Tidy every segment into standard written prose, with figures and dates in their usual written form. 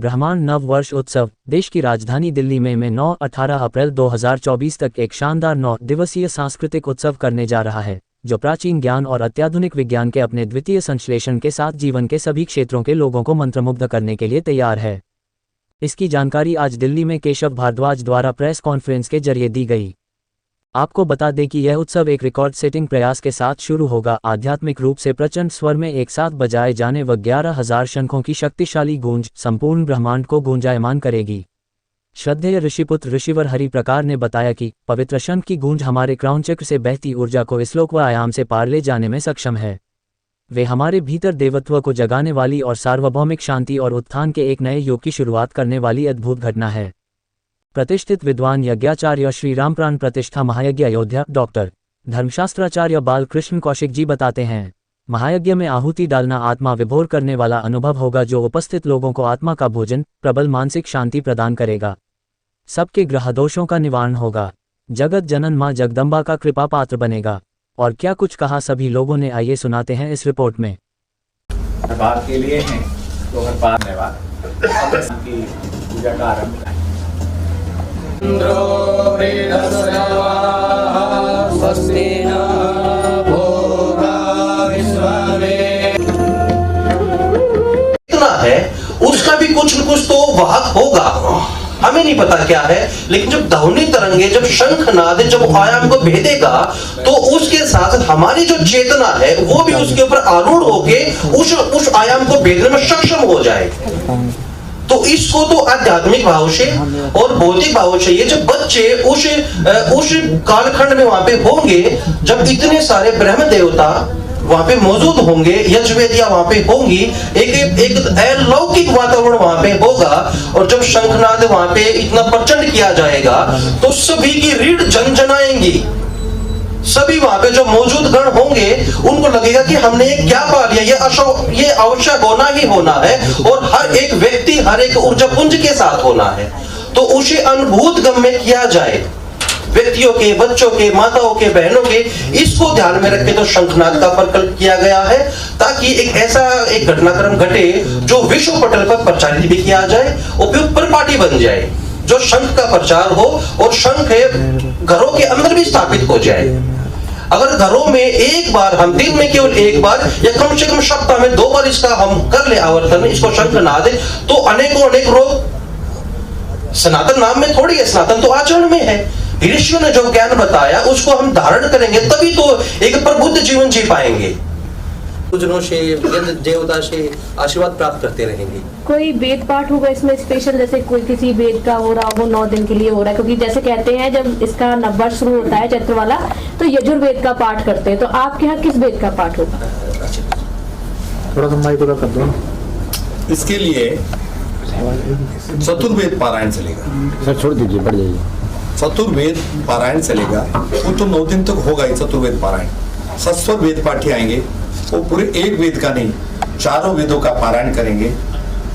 ब्रह्मांड नव वर्ष उत्सव देश की राजधानी दिल्ली में 9-18 अप्रैल 2024 तक एक शानदार 9 दिवसीय सांस्कृतिक उत्सव करने जा रहा है, जो प्राचीन ज्ञान और अत्याधुनिक विज्ञान के अपने द्वितीय संश्लेषण के साथ जीवन के सभी क्षेत्रों के लोगों को मंत्रमुग्ध करने के लिए तैयार है। इसकी जानकारी आज दिल्ली में केशव भारद्वाज द्वारा प्रेस कॉन्फ्रेंस के जरिए दी गई। आपको बता दें कि यह उत्सव एक रिकॉर्ड सेटिंग प्रयास के साथ शुरू होगा। आध्यात्मिक रूप से प्रचंड स्वर में एक साथ बजाए जाने व 11,000 शंखों की शक्तिशाली गूंज संपूर्ण ब्रह्मांड को गूंजायमान करेगी। श्रद्धेय ऋषिपुत्र ऋषिवर हरि प्रकार ने बताया कि पवित्र शंख की गूंज हमारे क्राउन चक्र से बहती ऊर्जा को इस लोक व आयाम से पार ले जाने में सक्षम है। वे हमारे भीतर देवत्व को जगाने वाली और सार्वभौमिक शांति और उत्थान के एक नए युग की शुरुआत करने वाली अद्भुत घटना है। प्रतिष्ठित विद्वान यज्ञाचार्य श्री रामप्राण प्रतिष्ठा महायज्ञ अयोध्या डॉक्टर धर्मशास्त्राचार्य बालकृष्ण कौशिक जी बताते हैं, महायज्ञ में आहुति डालना आत्मा विभोर करने वाला अनुभव होगा, जो उपस्थित लोगों को आत्मा का भोजन, प्रबल मानसिक शांति प्रदान करेगा। सबके ग्रह दोषों का निवारण होगा, जगत जनन मां जगदम्बा का कृपा पात्र बनेगा। और क्या कुछ कहा सभी लोगों ने, आइए सुनाते हैं इस रिपोर्ट में। बात के लिए हैं तो हर बार धन्यवाद की पूजा का आरंभ करें। इतना है उसका भी कुछ न कुछ तो वाहक होगा, हमें नहीं पता क्या है, लेकिन जब ध्वनि तरंगे, जब शंखनाद जब आयाम को भेदेगा तो उसके साथ हमारी जो चेतना है वो भी उसके ऊपर आरूढ़ होके उस आयाम को भेदने में सक्षम हो जाए। तो इसको तो आध्यात्मिक भाव से और भौतिक भाव से ये जब बच्चे उस कालखंड में वहां पे होंगे, जब इतने सारे ब्रह्म देवता वहां पे मौजूद होंगे, यज्ञवेदियां वहां पे होंगी, एक अलौकिक वातावरण वहां पे होगा, और जब शंखनाद वहां पे इतना प्रचंड किया जाएगा तो सभी की रीढ़ झनझनाएंगी। सभी वहां पे जो मौजूद गण होंगे उनको लगेगा कि हमने ये क्या पा लिया, ये आवश्यक होना ही होना है, और हर एक व्यक्ति हर एक ऊर्जा पुंज के साथ होना है। तो उसे अनुभूत गम्य किया जाए, व्यक्तियों के, बच्चों के, माताओं के, बहनों के, इसको ध्यान में रख के तो शंखनाद का प्रकल्प किया गया है, ताकि एक ऐसा एक घटनाक्रम घटे जो विश्व पटल पर प्रचारित भी किया जाए, उपयुक्त परिपाटी बन जाए, जो शंख का प्रचार हो और शंख घरों के अंदर भी स्थापित हो जाए। अगर घरों में एक बार, हम दिन में केवल एक बार या कम से कम सप्ताह में 2 बार इसका हम कर ले आवर्तन, इसको शंखनाद, तो अनेकों अनेक रोग, सनातन नाम में थोड़ी है, सनातन तो आचरण में है। ऋषियों ने जो ज्ञान बताया उसको हम धारण करेंगे, तभी तो एक प्रबुद्ध जीवन जी पाएंगे। जनों से, देवता से आशीर्वाद प्राप्त करते रहेंगे। कोई वेद पाठ होगा इसमें स्पेशल, जैसे कोई किसी वेद का हो रहा हो, 9 दिन के लिए हो रहा है, क्योंकि जैसे कहते हैं जब इसका नववर्ष शुरू होता है चैत्र वाला, तो यजुर्वेद का पाठ करते हैं, तो आपके यहाँ किस वेद का पाठ होगा? थोड़ा सा माइक कर दो। इसके लिए चतुर्वेद पारायण चलेगा। सर छोड़ दीजिए, बढ़ जाइए। चतुर्वेद पारायण चलेगा, वो तो 9 दिन तक होगा ही चतुर्वेद पारायण। सस्वर वेद पाठी आएंगे, वो पूरे एक वेद का नहीं 4 वेदों का पारायण करेंगे।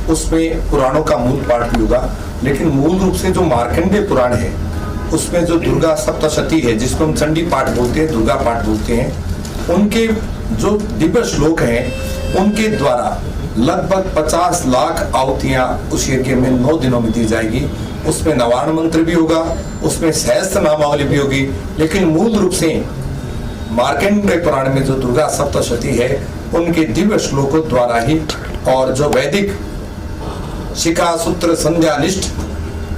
उसमें पुराणों का मूल पाठ भी होगा, लेकिन मूल रूप से जो मार्कंडेय पुराण है उसमें जो दुर्गा सप्तशती है, जिसको हम चंडी पाठ बोलते हैं, दुर्गा पाठ बोलते हैं, उनके जो दिव्य श्लोक हैं उनके द्वारा लगभग 50 लाख आहुतियां उस यज्ञ में 9 दिनों में दी जाएगी। उसमें नवारण मंत्र भी होगा, उसमें सहस्त्र नामावली भी होगी, लेकिन मूल रूप से मार्कंडेय पुराण में जो दुर्गा सप्तशती है उनके दिव्य श्लोकों द्वारा ही, और जो वैदिक शिखा सूत्र संध्यानिष्ठ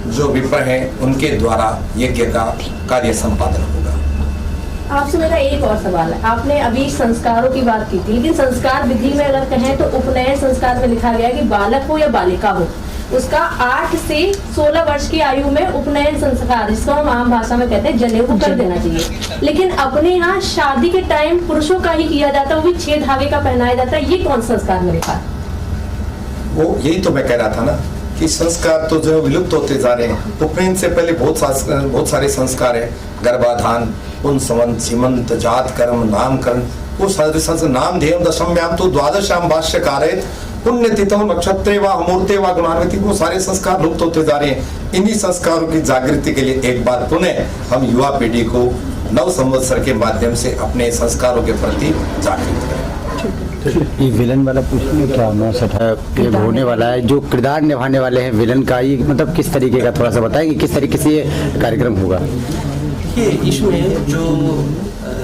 जो विप्र हैं उनके द्वारा यज्ञ का कार्य संपादन होगा। आपसे मेरा एक और सवाल है, आपने अभी संस्कारों की बात की थी, लेकिन संस्कार विधि में अगर कहें तो उपनयन संस्कार में लिखा गया है कि बालक हो या बालिका हो, उसका 8 से 16 वर्ष की आयु में उपनयन संस्कार, जिसको हम आम भाषा में कहते हैं जनेऊ, को कर देना चाहिए। लेकिन अपने यहाँ शादी के टाइम पुरुषों का ही किया जाता है, वो भी 6 धागे का पहनाया जाता है, ये कौन संस्कार में लिखा है? वो यही तो मैं कह रहा था ना कि संस्कार तो जो विलुप्त होते जा रहे हैं। उपनयन से पहले बहुत सारे संस्कार है, गर्भाधान, पुंसवन, सीमंत, जात कर्म, नामकरण, वो सारे नाम ध्येयम दशम्याम तो द्वादशाम भाष्यकारयत पुण्यतिथौ नक्षत्रे व अमूर्ते व गुणान्विति, वो सारे संस्कार लुप्त होते जा रहे हैं। इन्हीं संस्कारों की जागृति के लिए एक बार पुनः हम युवा पीढ़ी को नव संवत्सर के माध्यम से अपने संस्कारों के प्रति जागृत करें। ये विलन वाला पूछने क्या मैसेज है ये होने वाला है, जो किरदार निभाने वाले हैं विलन का, ये मतलब किस तरीके का, थोड़ा सा बताएंगे किस तरीके से ये कार्यक्रम होगा? ये इसमें जो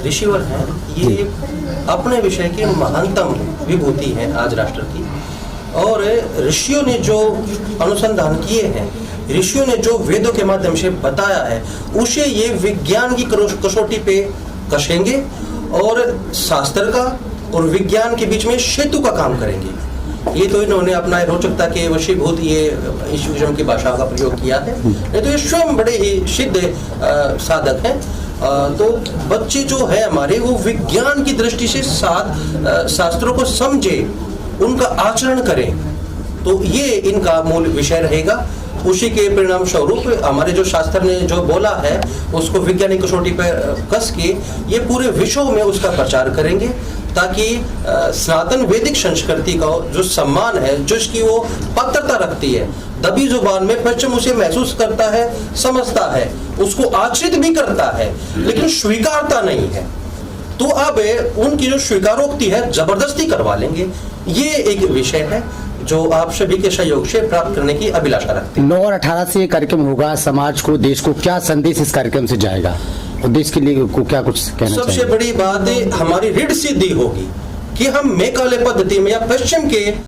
ऋषिवर हैं ये अपने विषय के महानतम विभूति हैं आज राष्ट्र की, और ऋषियों ने जो अनुसंधान किए हैं, ऋषियों ने जो वेदों के माध्यम से बताया है, उसे ये विज्ञान की कसौटी पे कसेंगे और शास्त्र का और विज्ञान के बीच में सेतु का काम करेंगे। ये तो इन्होंने अपना रोचकता के वशीभूत ये ईश्वरम की भाषा का प्रयोग किया है, नहीं तो ये स्वयं बड़े ही सिद्ध साधक हैं। तो बच्चे जो है हमारे वो विज्ञान की दृष्टि से शास्त्रों को समझे, उनका आचरण करें, तो ये इनका मूल विषय रहेगा। उसी के परिणाम स्वरूप हमारे जो शास्त्र ने जो बोला है उसको वैज्ञानिक कसौटी पर कस के ये पूरे विश्व में उसका प्रचार करेंगे, ताकि सनातन वैदिक संस्कृति का जो सम्मान है, जो इसकी वो पात्रता रखती है, दबी जुबान में पश्चिम उसे महसूस करता है, समझता है, उसको आश्रित भी करता है, लेकिन स्वीकारता नहीं है। तो अब उनकी जो स्वीकारोक्ति है जबरदस्ती करवा लेंगे। ये एक विषय है जो आप सभी के सहयोग से प्राप्त करने की अभिलाषा रखते हैं। 9 और 18 से ये कार्यक्रम होगा, समाज को, देश को क्या संदेश इस कार्यक्रम से जाएगा और देश के लिए को क्या कुछ कहना चाहिए? सबसे बड़ी बात हमारी ऋण सिद्धि होगी कि हम मेकाले पद्धति में या पश्चिम के